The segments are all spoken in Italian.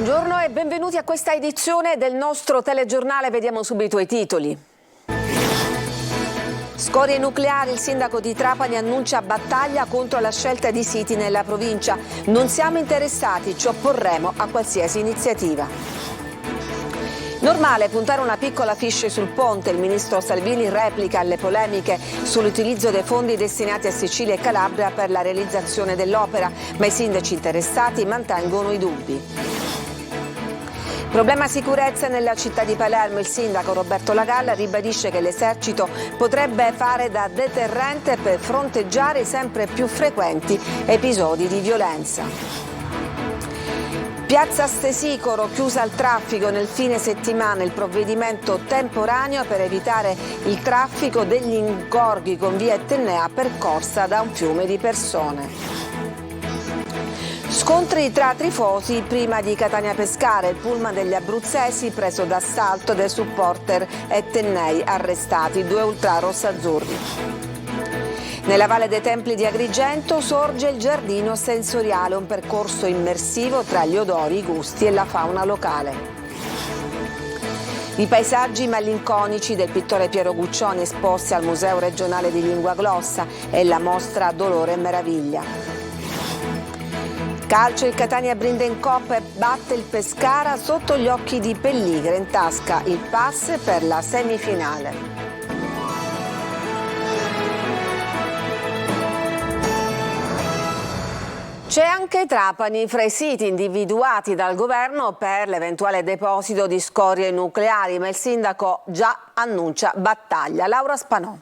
Buongiorno e benvenuti a questa edizione del nostro telegiornale. Vediamo subito i titoli. Scorie nucleari, il sindaco di Trapani annuncia battaglia contro la scelta di siti nella provincia. Non siamo interessati, ci opporremo a qualsiasi iniziativa. Normale puntare una piccola fiche sul ponte. Il ministro Salvini replica alle polemiche sull'utilizzo dei fondi destinati a Sicilia e Calabria per la realizzazione dell'opera, ma i sindaci interessati mantengono i dubbi. Problema sicurezza nella città di Palermo. Il sindaco Roberto Lagalla ribadisce che l'esercito potrebbe fare da deterrente per fronteggiare i sempre più frequenti episodi di violenza. Piazza Stesicoro chiusa al traffico nel fine settimana, il provvedimento temporaneo per evitare il traffico degli ingorghi con via Etnea percorsa da un fiume di persone. Scontri tra tifosi prima di Catania Pescara, il pullman degli abruzzesi preso d'assalto dai supporter etnei, arrestati 2 ultra rossazzurri. Nella Valle dei Templi di Agrigento sorge il giardino sensoriale, un percorso immersivo tra gli odori, i gusti e la fauna locale. I paesaggi malinconici del pittore Piero Guccioni esposti al Museo regionale di lingua glossa e la mostra Dolore e Meraviglia. Calcio, il Catania Brinden Cup batte il Pescara sotto gli occhi di Pelligre, in tasca il pass per la semifinale. C'è anche Trapani fra i siti individuati dal governo per l'eventuale deposito di scorie nucleari, ma il sindaco già annuncia battaglia. Laura Spanò.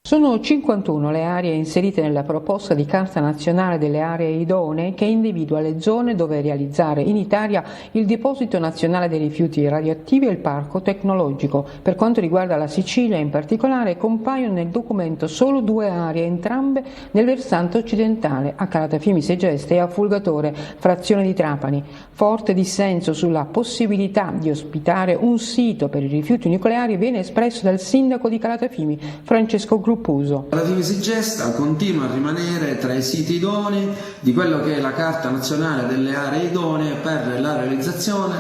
Sono 51 le aree inserite nella proposta di Carta Nazionale delle Aree Idonee che individua le zone dove realizzare in Italia il deposito nazionale dei rifiuti radioattivi e il parco tecnologico. Per quanto riguarda la Sicilia in particolare compaiono nel documento solo 2 aree, entrambe nel versante occidentale, a Calatafimi Segeste e a Fulgatore, frazione di Trapani. Forte dissenso sulla possibilità di ospitare un sito per i rifiuti nucleari viene espresso dal sindaco di Calatafimi, Francesco Gruppuso. Calatafimi Segesta continua a rimanere tra i siti idonei di quello che è la Carta Nazionale delle Aree Idonee per la realizzazione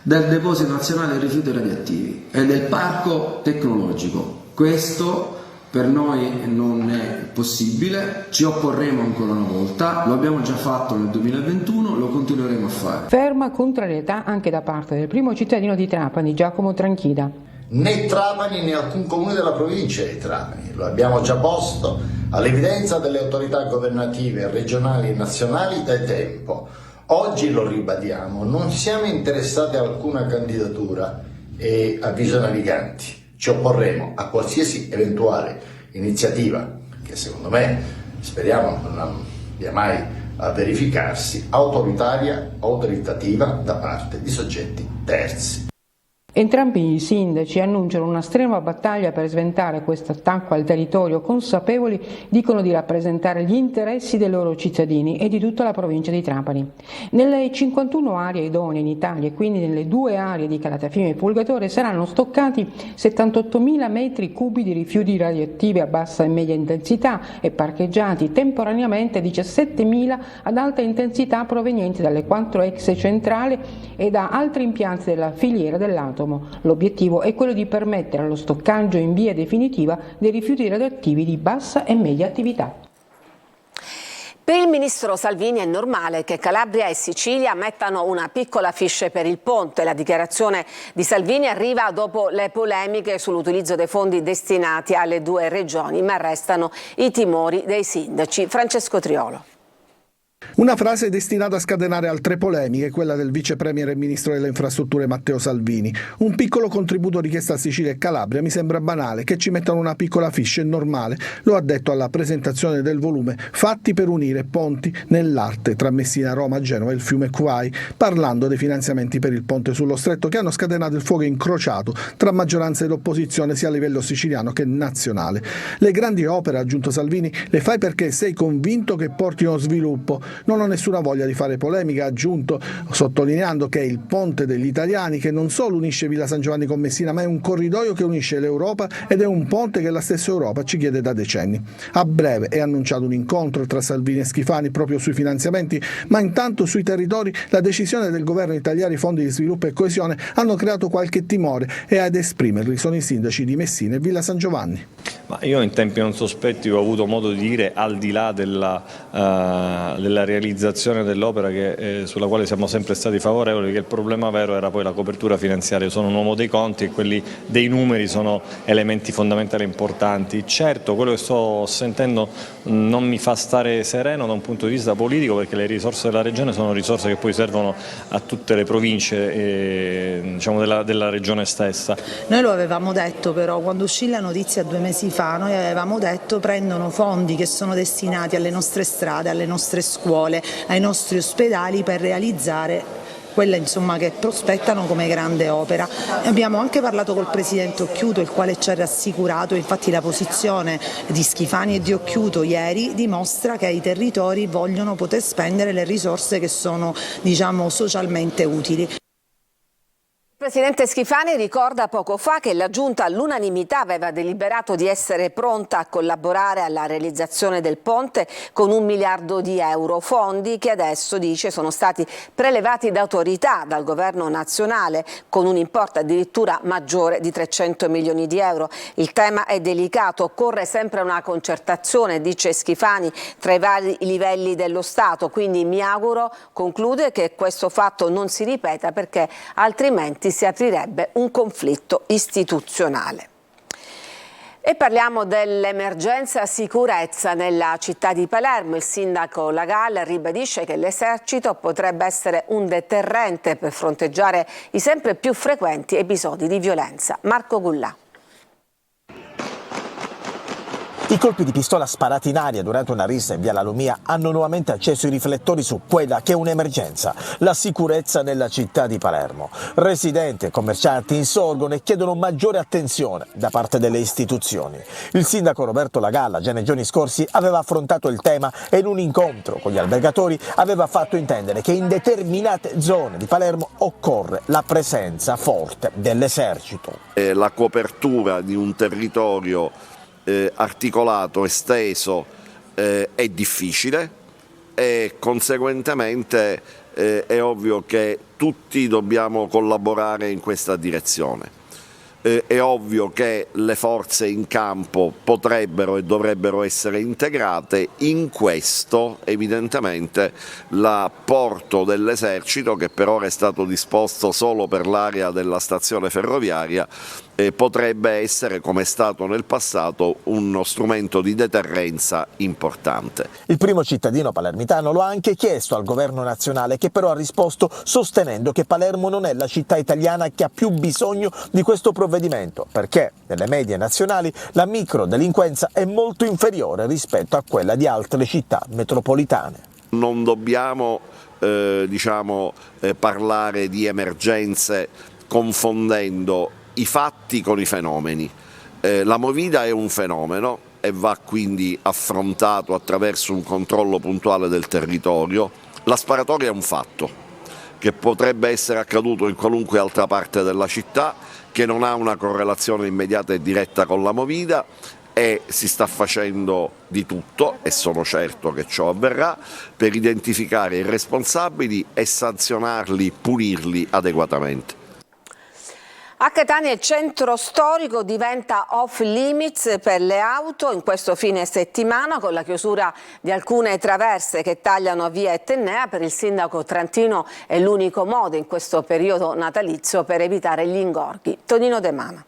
del deposito nazionale dei rifiuti radioattivi e del parco tecnologico. Questo per noi non è possibile, ci opporremo ancora una volta, lo abbiamo già fatto nel 2021, lo continueremo a fare. Ferma contrarietà anche da parte del primo cittadino di Trapani, Giacomo Tranchida. Né Trapani né alcun comune della provincia di Trapani, lo abbiamo già posto all'evidenza delle autorità governative regionali e nazionali da tempo. Oggi lo ribadiamo, non siamo interessati a alcuna candidatura e avviso naviganti, ci opporremo a qualsiasi eventuale iniziativa che secondo me, speriamo non abbia mai a verificarsi, autoritativa da parte di soggetti terzi. Entrambi i sindaci annunciano una estrema battaglia per sventare questo attacco al territorio, consapevoli, dicono, di rappresentare gli interessi dei loro cittadini e di tutta la provincia di Trapani. Nelle 51 aree idonee in Italia e quindi nelle 2 aree di Calatafimi e Fulgatore saranno stoccati 78.000 metri cubi di rifiuti radioattivi a bassa e media intensità e parcheggiati temporaneamente 17.000 ad alta intensità provenienti dalle 4 ex centrali e da altri impianti della filiera dell'atomo. L'obiettivo è quello di permettere lo stoccaggio in via definitiva dei rifiuti radioattivi di bassa e media attività. Per il ministro Salvini è normale che Calabria e Sicilia mettano una piccola fiche per il ponte. La dichiarazione di Salvini arriva dopo le polemiche sull'utilizzo dei fondi destinati alle 2 regioni, ma restano i timori dei sindaci. Francesco Triolo. Una frase destinata a scatenare altre polemiche, quella del vice premier e ministro delle infrastrutture Matteo Salvini. Un piccolo contributo richiesto a Sicilia e Calabria, mi sembra banale, che ci mettano una piccola fiche è normale, lo ha detto alla presentazione del volume Fatti per unire ponti nell'arte tra Messina, Roma, Genova e il fiume Quai, parlando dei finanziamenti per il ponte sullo stretto che hanno scatenato il fuoco incrociato tra maggioranza ed opposizione sia a livello siciliano che nazionale. Le grandi opere, ha aggiunto Salvini, le fai perché sei convinto che portino sviluppo. Non ho nessuna voglia di fare polemica, ha aggiunto, sottolineando che è il ponte degli italiani che non solo unisce Villa San Giovanni con Messina, ma è un corridoio che unisce l'Europa ed è un ponte che la stessa Europa ci chiede da decenni. A breve è annunciato un incontro tra Salvini e Schifani proprio sui finanziamenti, ma intanto sui territori la decisione del governo di tagliare i fondi di sviluppo e coesione hanno creato qualche timore e ad esprimerli sono i sindaci di Messina e Villa San Giovanni. Ma io in tempi non sospetti ho avuto modo di dire, al di là della realizzazione dell'opera sulla quale siamo sempre stati favorevoli, che il problema vero era poi la copertura finanziaria. Io sono un uomo dei conti e quelli dei numeri sono elementi fondamentali e importanti. Certo, quello che sto sentendo non mi fa stare sereno da un punto di vista politico, perché le risorse della Regione sono risorse che poi servono a tutte le province diciamo della Regione stessa. Noi lo avevamo detto però quando uscì la notizia 2 mesi fa, noi avevamo detto prendono fondi che sono destinati alle nostre strade, alle nostre scuole, ai nostri ospedali per realizzare quelle che prospettano come grande opera. Abbiamo anche parlato col Presidente Occhiuto, il quale ci ha rassicurato, infatti la posizione di Schifani e di Occhiuto ieri dimostra che i territori vogliono poter spendere le risorse che sono socialmente utili. Il Presidente Schifani ricorda poco fa che la Giunta all'unanimità aveva deliberato di essere pronta a collaborare alla realizzazione del ponte con 1 miliardo di euro, fondi che adesso dice sono stati prelevati da autorità dal governo nazionale con un importo addirittura maggiore di 300 milioni di euro. Il tema è delicato, occorre sempre una concertazione, dice Schifani, tra i vari livelli dello Stato, quindi mi auguro, conclude, che questo fatto non si ripeta, perché altrimenti si aprirebbe un conflitto istituzionale. E parliamo dell'emergenza sicurezza nella città di Palermo. Il sindaco Lagalla ribadisce che l'esercito potrebbe essere un deterrente per fronteggiare i sempre più frequenti episodi di violenza. Marco Gullà. I colpi di pistola sparati in aria durante una rissa in via La Lumia hanno nuovamente acceso i riflettori su quella che è un'emergenza, la sicurezza nella città di Palermo. Residenti e commercianti insorgono e chiedono maggiore attenzione da parte delle istituzioni. Il sindaco Roberto Lagalla già nei giorni scorsi aveva affrontato il tema e in un incontro con gli albergatori aveva fatto intendere che in determinate zone di Palermo occorre la presenza forte dell'esercito. La copertura di un territorio articolato, esteso, è difficile e conseguentemente è ovvio che tutti dobbiamo collaborare in questa direzione. È ovvio che le forze in campo potrebbero e dovrebbero essere integrate. In questo evidentemente l'apporto dell'esercito, che per ora è stato disposto solo per l'area della stazione ferroviaria, potrebbe essere, come è stato nel passato, uno strumento di deterrenza importante. Il primo cittadino palermitano lo ha anche chiesto al governo nazionale, che però ha risposto sostenendo che Palermo non è la città italiana che ha più bisogno di questo provvedimento, perché nelle medie nazionali la microdelinquenza è molto inferiore rispetto a quella di altre città metropolitane. Non dobbiamo parlare di emergenze confondendo i fatti con i fenomeni. La movida è un fenomeno e va quindi affrontato attraverso un controllo puntuale del territorio. La sparatoria è un fatto che potrebbe essere accaduto in qualunque altra parte della città, che non ha una correlazione immediata e diretta con la movida, e si sta facendo di tutto, e sono certo che ciò avverrà, per identificare i responsabili e sanzionarli, punirli adeguatamente. A Catania il centro storico diventa off limits per le auto in questo fine settimana, con la chiusura di alcune traverse che tagliano via Etnea. Per il sindaco trentino è l'unico modo in questo periodo natalizio per evitare gli ingorghi. Tonino De Mana.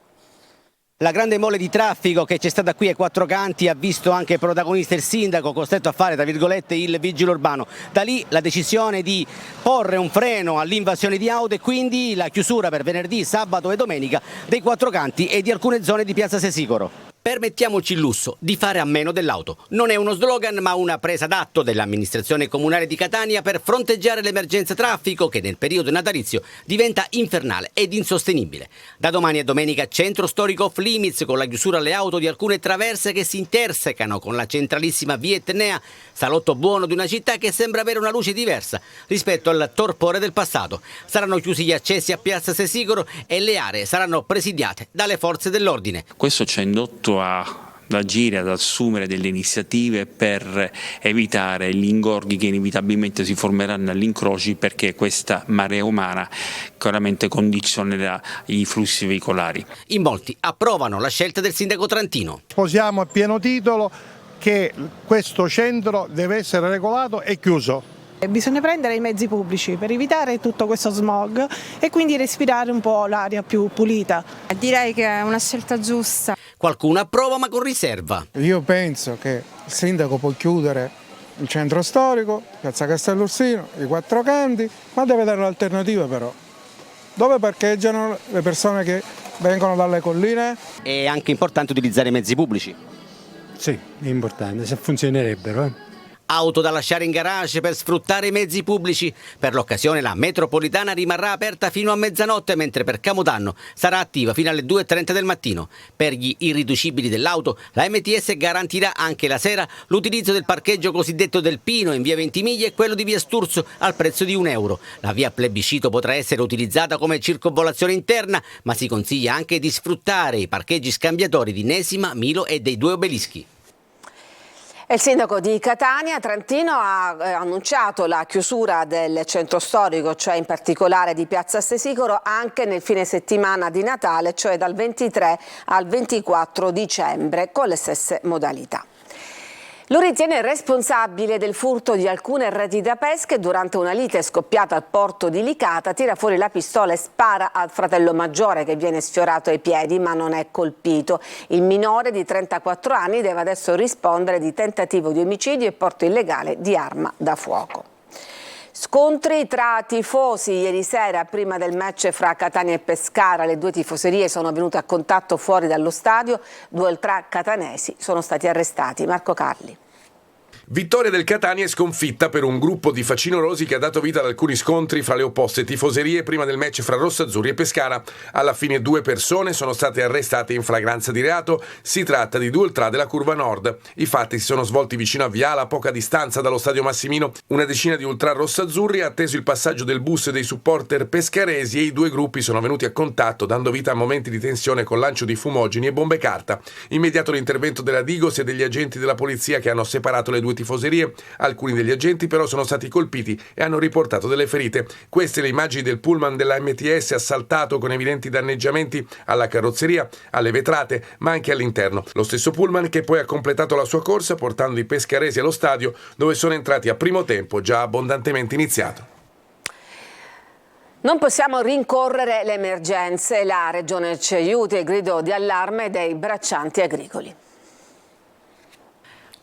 La grande mole di traffico che c'è stata qui ai quattro canti ha visto anche protagonista il sindaco, costretto a fare, tra virgolette, il vigile urbano. Da lì la decisione di porre un freno all'invasione di auto e quindi la chiusura per venerdì, sabato e domenica dei quattro canti e di alcune zone di Piazza Sesicoro. Permettiamoci il lusso di fare a meno dell'auto. Non è uno slogan, ma una presa d'atto dell'amministrazione comunale di Catania per fronteggiare l'emergenza traffico che nel periodo natalizio diventa infernale ed insostenibile. Da domani a domenica centro storico off limits, con la chiusura alle auto di alcune traverse che si intersecano con la centralissima via Etnea, salotto buono di una città che sembra avere una luce diversa rispetto al torpore del passato. Saranno chiusi gli accessi a Piazza Sesicoro e le aree saranno presidiate dalle forze dell'ordine. Questo ci ha indotto ad agire, ad assumere delle iniziative per evitare gli ingorghi che inevitabilmente si formeranno agli incroci, perché questa marea umana chiaramente condizionerà i flussi veicolari. In molti approvano la scelta del sindaco trentino. Sposiamo a pieno titolo che questo centro deve essere regolato e chiuso. Bisogna prendere i mezzi pubblici per evitare tutto questo smog e quindi respirare un po' l'aria più pulita. Direi che è una scelta giusta. Qualcuno approva ma con riserva. Io penso che il sindaco può chiudere il centro storico, Piazza Castellorsino, i quattro canti, ma deve dare un'alternativa però. Dove parcheggiano le persone che vengono dalle colline? È anche importante utilizzare i mezzi pubblici. Sì, è importante, se funzionerebbero. Auto da lasciare in garage per sfruttare i mezzi pubblici. Per l'occasione la metropolitana rimarrà aperta fino a mezzanotte, mentre per Capodanno sarà attiva fino alle 2:30 del mattino. Per gli irriducibili dell'auto, la MTS garantirà anche la sera l'utilizzo del parcheggio cosiddetto del Pino in via Ventimiglia e quello di via Sturzo al prezzo di €1. La via Plebiscito potrà essere utilizzata come circonvolazione interna, ma si consiglia anche di sfruttare i parcheggi scambiatori di Nesima, Milo e dei due obelischi. Il sindaco di Catania, Trentino, ha annunciato la chiusura del centro storico, cioè in particolare di Piazza Sesicoro, anche nel fine settimana di Natale, cioè dal 23 al 24 dicembre, con le stesse modalità. Lo ritiene responsabile del furto di alcune reti da pesca e durante una lite scoppiata al porto di Licata tira fuori la pistola e spara al fratello maggiore, che viene sfiorato ai piedi ma non è colpito. Il minore di 34 anni deve adesso rispondere di tentativo di omicidio e porto illegale di arma da fuoco. Scontri tra tifosi ieri sera prima del match fra Catania e Pescara. Le due tifoserie sono venute a contatto fuori dallo stadio. 2 ultra catanesi sono stati arrestati. Marco Carli. Vittoria del Catania e sconfitta per un gruppo di facinorosi che ha dato vita ad alcuni scontri fra le opposte tifoserie prima del match fra Rossazzurri e Pescara. Alla fine 2 persone sono state arrestate in flagranza di reato. Si tratta di 2 ultra della Curva Nord. I fatti si sono svolti vicino a Viala, a poca distanza dallo stadio Massimino. Una decina di ultra rossazzurri ha atteso il passaggio del bus dei supporter pescaresi e i 2 gruppi sono venuti a contatto, dando vita a momenti di tensione con lancio di fumogeni e bombe carta. Immediato l'intervento della Digos e degli agenti della polizia che hanno separato le due tifoserie. Alcuni degli agenti però sono stati colpiti e hanno riportato delle ferite. Queste le immagini del pullman della MTS assaltato con evidenti danneggiamenti alla carrozzeria, alle vetrate, ma anche all'interno. Lo stesso pullman che poi ha completato la sua corsa portando i pescaresi allo stadio, dove sono entrati a primo tempo già abbondantemente iniziato. Non possiamo rincorrere le emergenze. La Regione ci aiuti, il grido di allarme dei braccianti agricoli.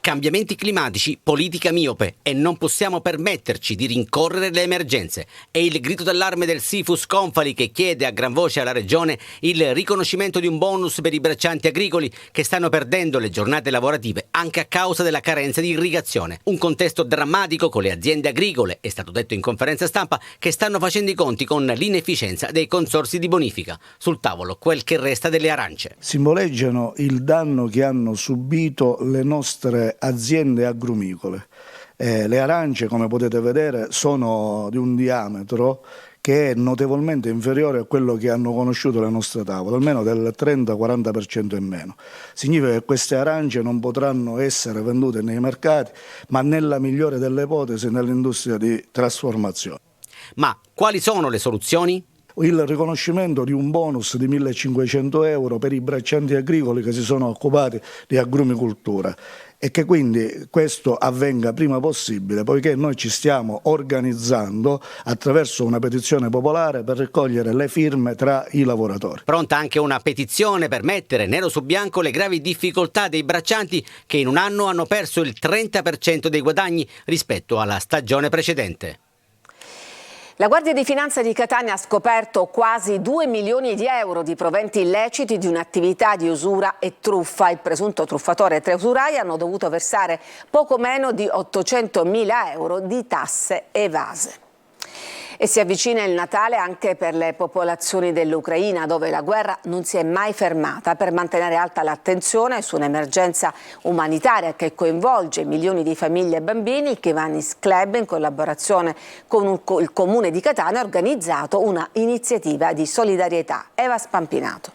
Cambiamenti climatici, politica miope e non possiamo permetterci di rincorrere le emergenze. È il grido d'allarme del Sifus Confali, che chiede a gran voce alla Regione il riconoscimento di un bonus per i braccianti agricoli che stanno perdendo le giornate lavorative anche a causa della carenza di irrigazione. Un contesto drammatico con le aziende agricole, è stato detto in conferenza stampa, che stanno facendo i conti con l'inefficienza dei consorzi di bonifica. Sul tavolo quel che resta delle arance. Simboleggiano il danno che hanno subito le nostre aziende agrumicole. Le arance, come potete vedere, sono di un diametro che è notevolmente inferiore a quello che hanno conosciuto le nostre tavole, almeno del 30-40% in meno. Significa che queste arance non potranno essere vendute nei mercati, ma nella migliore delle ipotesi nell'industria di trasformazione. Ma quali sono le soluzioni? Il riconoscimento di un bonus di 1.500 euro per i braccianti agricoli che si sono occupati di agrumicoltura e che quindi questo avvenga prima possibile, poiché noi ci stiamo organizzando attraverso una petizione popolare per raccogliere le firme tra i lavoratori. Pronta anche una petizione per mettere nero su bianco le gravi difficoltà dei braccianti che in un anno hanno perso il 30% dei guadagni rispetto alla stagione precedente. La Guardia di Finanza di Catania ha scoperto quasi 2 milioni di euro di proventi illeciti di un'attività di usura e truffa. Il presunto truffatore e 3 usurai hanno dovuto versare poco meno di 800.000 euro di tasse evase. E si avvicina il Natale anche per le popolazioni dell'Ucraina, dove la guerra non si è mai fermata. Per mantenere alta l'attenzione su un'emergenza umanitaria che coinvolge milioni di famiglie e bambini, il Kiwanis Club, in collaborazione con il Comune di Catania, ha organizzato una iniziativa di solidarietà. Eva Spampinato.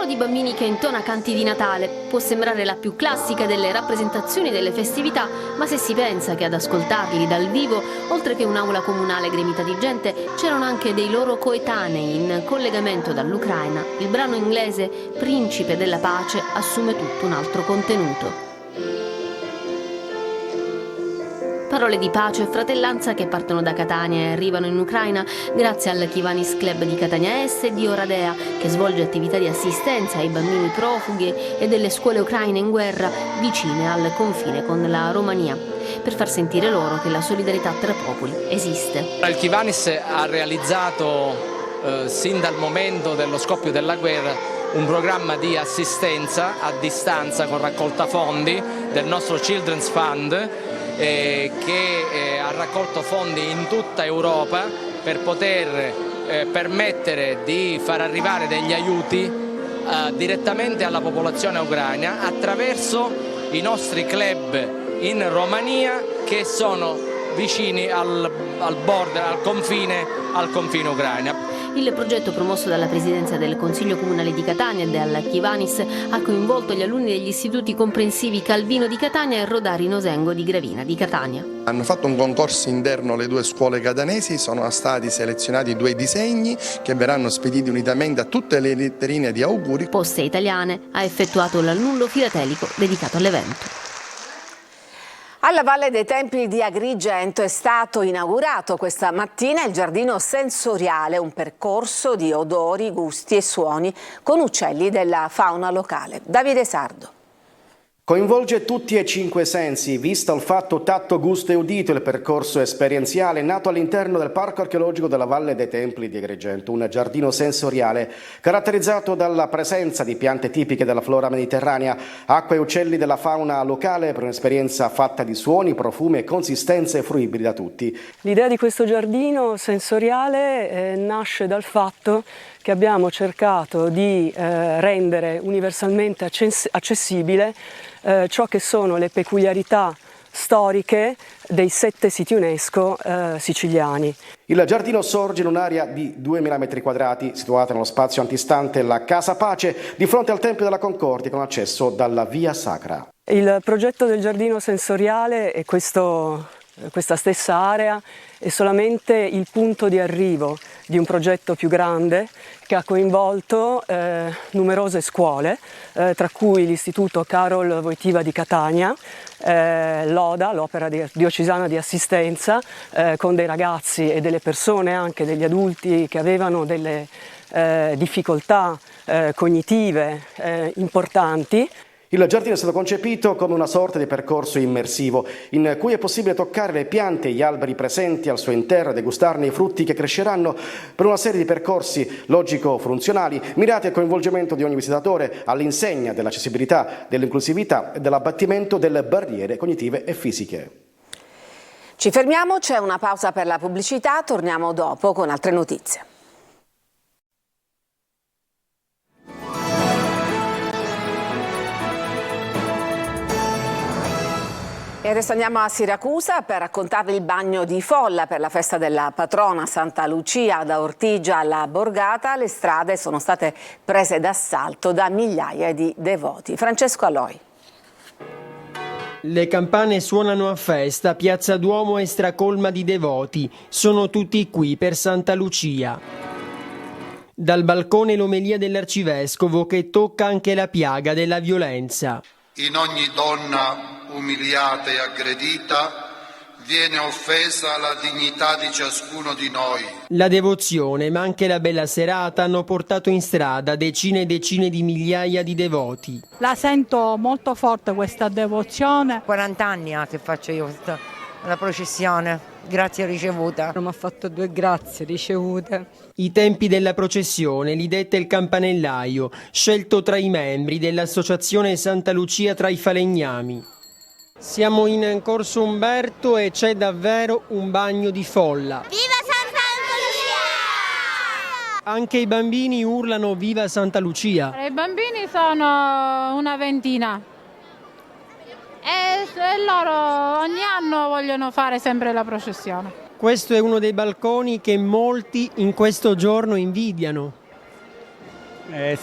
Di bambini che intona canti di Natale. Può sembrare la più classica delle rappresentazioni delle festività, ma se si pensa che ad ascoltarli dal vivo, oltre che un'aula comunale gremita di gente, c'erano anche dei loro coetanei in collegamento dall'Ucraina, il brano inglese Principe della Pace assume tutto un altro contenuto. Parole di pace e fratellanza che partono da Catania e arrivano in Ucraina grazie al Kiwanis Club di Catania Est e di Oradea, che svolge attività di assistenza ai bambini profughi e delle scuole ucraine in guerra vicine al confine con la Romania, per far sentire loro che la solidarietà tra popoli esiste. Il Kiwanis ha realizzato sin dal momento dello scoppio della guerra un programma di assistenza a distanza con raccolta fondi del nostro Children's Fund, che ha raccolto fondi in tutta Europa per poter permettere di far arrivare degli aiuti direttamente alla popolazione ucraina attraverso i nostri club in Romania, che sono vicini al border, al confine ucraino. Il progetto, promosso dalla Presidenza del Consiglio Comunale di Catania e dal Kiwanis, ha coinvolto gli alunni degli istituti comprensivi Calvino di Catania e Rodari Nosengo di Gravina di Catania. Hanno fatto un concorso interno alle 2 scuole catanesi, sono stati selezionati 2 disegni che verranno spediti unitamente a tutte le letterine di auguri. Poste Italiane ha effettuato l'annullo filatelico dedicato all'evento. Alla Valle dei Templi di Agrigento è stato inaugurato questa mattina il giardino sensoriale, un percorso di odori, gusti e suoni con uccelli della fauna locale. Davide Sardo. Coinvolge tutti e 5 sensi, vista, olfatto, tatto, gusto e udito. Il percorso esperienziale nato all'interno del Parco Archeologico della Valle dei Templi di Agrigento, un giardino sensoriale caratterizzato dalla presenza di piante tipiche della flora mediterranea, acque e uccelli della fauna locale, per un'esperienza fatta di suoni, profumi e consistenze fruibili da tutti. L'idea di questo giardino sensoriale nasce dal fatto che abbiamo cercato di rendere universalmente accessibile ciò che sono le peculiarità storiche dei 7 siti UNESCO siciliani. Il giardino sorge in un'area di 2.000 metri quadrati, situata nello spazio antistante la Casa Pace, di fronte al Tempio della Concordia, con accesso dalla Via Sacra. Il progetto del giardino sensoriale e questa stessa area è solamente il punto di arrivo di un progetto più grande che ha coinvolto numerose scuole, tra cui l'Istituto Karol Wojtyła di Catania, l'ODA, l'Opera Diocesana di Assistenza, con dei ragazzi e delle persone, anche degli adulti, che avevano delle difficoltà cognitive importanti. Il giardino è stato concepito come una sorta di percorso immersivo, in cui è possibile toccare le piante e gli alberi presenti al suo interno e degustarne i frutti che cresceranno, per una serie di percorsi logico-funzionali mirati al coinvolgimento di ogni visitatore, all'insegna dell'accessibilità, dell'inclusività e dell'abbattimento delle barriere cognitive e fisiche. Ci fermiamo, c'è una pausa per la pubblicità, torniamo dopo con altre notizie. E adesso andiamo a Siracusa per raccontarvi il bagno di folla per la festa della patrona Santa Lucia. Da Ortigia alla Borgata le strade sono state prese d'assalto da migliaia di devoti. Francesco Aloi. Le campane suonano a festa, Piazza Duomo è stracolma di devoti. Sono tutti qui per Santa Lucia. Dal balcone l'omelia dell'arcivescovo che tocca anche la piaga della violenza. In ogni donna umiliata e aggredita viene offesa la dignità di ciascuno di noi. La devozione, ma anche la bella serata hanno portato in strada decine e decine di migliaia di devoti. La sento molto forte questa devozione. 40 anni che faccio io la processione, grazie ricevuta. Mi ha fatto 2 grazie ricevute. I tempi della processione li detta il campanellaio, scelto tra i membri dell'associazione Santa Lucia tra i falegnami. Siamo in Corso Umberto e c'è davvero un bagno di folla. Viva Santa Lucia! Anche i bambini urlano Viva Santa Lucia. I bambini sono una ventina e loro ogni anno vogliono fare sempre la processione. Questo è uno dei balconi che molti in questo giorno invidiano.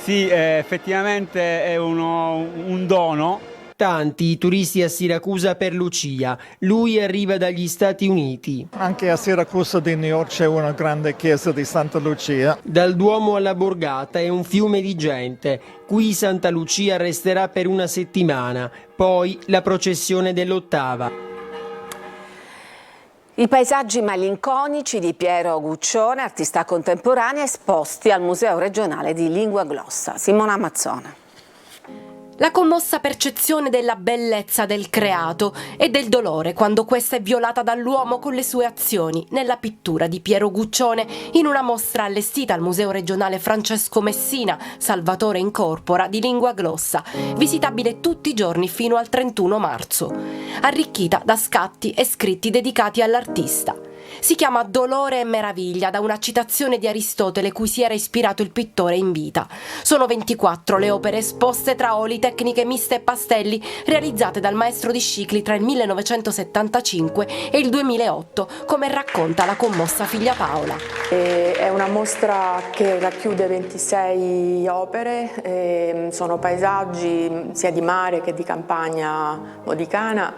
Sì, effettivamente è un dono. Tanti i turisti a Siracusa per Lucia, lui arriva dagli Stati Uniti. Anche a Siracusa di New York c'è una grande chiesa di Santa Lucia. Dal Duomo alla borgata è un fiume di gente. Qui Santa Lucia resterà per una settimana, poi la processione dell'8ª. I paesaggi malinconici di Piero Guccione, artista contemporaneo, esposti al Museo regionale di Lingua Glossa. Simona Mazzone. La commossa percezione della bellezza del creato e del dolore quando questa è violata dall'uomo con le sue azioni nella pittura di Piero Guccione in una mostra allestita al Museo regionale Francesco Messina, Salvatore Incorpora di Lingua Glossa, visitabile tutti i giorni fino al 31 marzo, arricchita da scatti e scritti dedicati all'artista. Si chiama Dolore e meraviglia, da una citazione di Aristotele cui si era ispirato il pittore in vita. Sono 24 le opere esposte tra oli, tecniche miste e pastelli realizzate dal maestro di Scicli tra il 1975 e il 2008, come racconta la commossa figlia Paola. È una mostra che racchiude 26 opere, sono paesaggi sia di mare che di campagna modicana,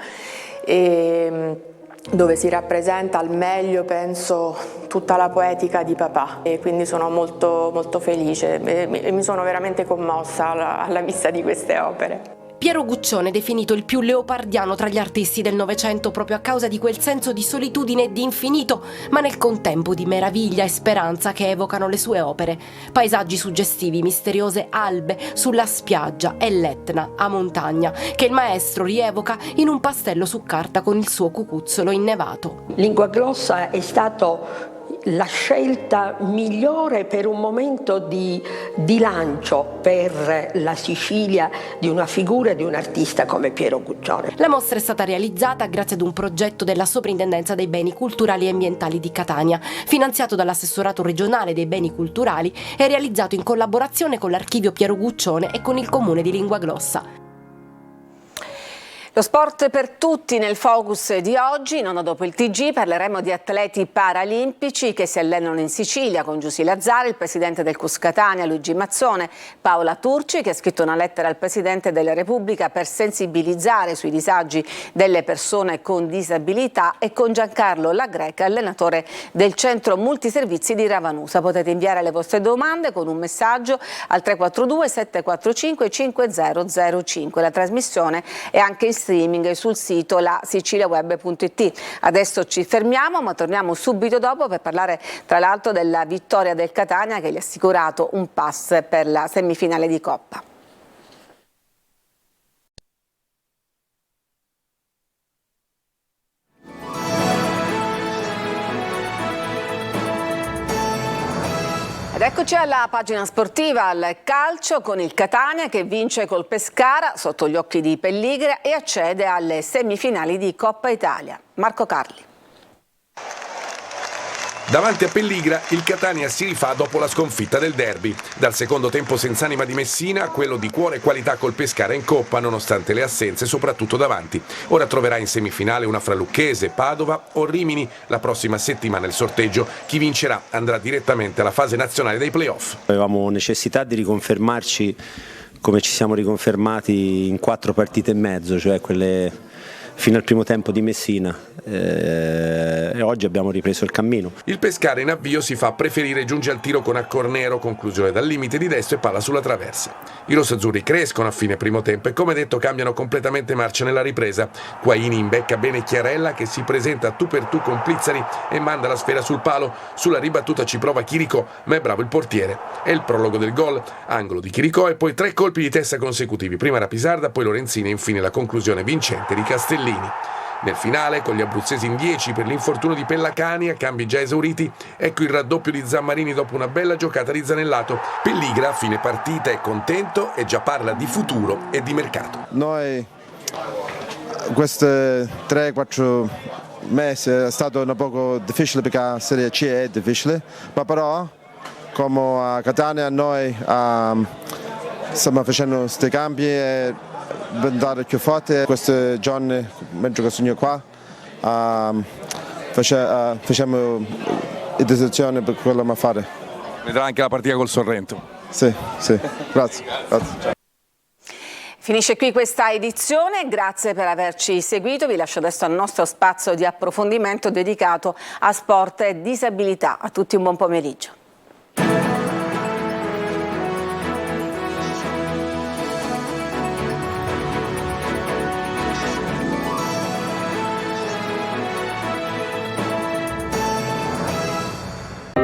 dove si rappresenta al meglio, penso, tutta la poetica di papà, e quindi sono molto, molto felice e mi sono veramente commossa alla vista di queste opere. Piero Guccione è definito il più leopardiano tra gli artisti del Novecento proprio a causa di quel senso di solitudine e di infinito, ma nel contempo di meraviglia e speranza che evocano le sue opere. Paesaggi suggestivi, misteriose albe sulla spiaggia e l'Etna a montagna, che il maestro rievoca in un pastello su carta con il suo cucuzzolo innevato. Lingua Glossa è stato la scelta migliore per un momento di lancio per la Sicilia di una figura di un artista come Piero Guccione. La mostra è stata realizzata grazie ad un progetto della Soprintendenza dei Beni Culturali e Ambientali di Catania, finanziato dall'Assessorato regionale dei Beni Culturali e realizzato in collaborazione con l'Archivio Piero Guccione e con il Comune di Lingua Glossa. Lo sport per tutti nel focus di oggi. Non dopo il TG parleremo di atleti paralimpici che si allenano in Sicilia con Giusy Lazzari, il presidente del CUS Catania Luigi Mazzone, Paola Turci che ha scritto una lettera al Presidente della Repubblica per sensibilizzare sui disagi delle persone con disabilità, e con Giancarlo Lagreca, allenatore del centro multiservizi di Ravanusa. Potete inviare le vostre domande con un messaggio al 342 745 5005. La trasmissione è anche in streaming sul sito lasiciliaweb.it. Adesso ci fermiamo, ma torniamo subito dopo per parlare tra l'altro della vittoria del Catania che gli ha assicurato un pass per la semifinale di Coppa. Ed eccoci alla pagina sportiva, al calcio, con il Catania che vince col Pescara sotto gli occhi di Pelligria e accede alle semifinali di Coppa Italia. Marco Carli. Davanti a Pelligra il Catania si rifà dopo la sconfitta del derby. Dal secondo tempo senza anima di Messina a quello di cuore e qualità col Pescara in Coppa nonostante le assenze soprattutto davanti. Ora troverà in semifinale una fra Lucchese, Padova o Rimini. La prossima settimana il sorteggio. Chi vincerà andrà direttamente alla fase nazionale dei playoff. Avevamo necessità di riconfermarci come ci siamo riconfermati in 4 partite e mezzo, cioè quelle fino al primo tempo di Messina e oggi abbiamo ripreso il cammino. Il Pescara in avvio si fa preferire, giunge al tiro con Accornero, conclusione dal limite di destro e palla sulla traversa. I rossazzurri crescono a fine primo tempo e come detto cambiano completamente marcia nella ripresa. Quaini imbecca bene Chiarella che si presenta tu per tu con Plizzari e manda la sfera sul palo. Sulla ribattuta ci prova Chiricò, ma è bravo il portiere. È il prologo del gol, angolo di Chiricò e poi 3 colpi di testa consecutivi, prima Rapisarda, poi Lorenzini e infine la conclusione vincente di Castellini. Nel finale, con gli abruzzesi in 10 per l'infortunio di Pellacani, a cambi già esauriti, ecco il raddoppio di Zammarini dopo una bella giocata di Zanellato. Pelligra, a fine partita, è contento e già parla di futuro e di mercato. Noi questi 3-4 mesi è stato un po' difficile perché la Serie C è difficile, ma però come a Catania noi stiamo facendo questi cambi e diventare più forti. Questi giorni, mentre che sono qua, facciamo le decisioni per quello che fare. Vedrà anche la partita col Sorrento. Sì, grazie. Finisce qui questa edizione, grazie per averci seguito, vi lascio adesso al nostro spazio di approfondimento dedicato a sport e disabilità. A tutti un buon pomeriggio.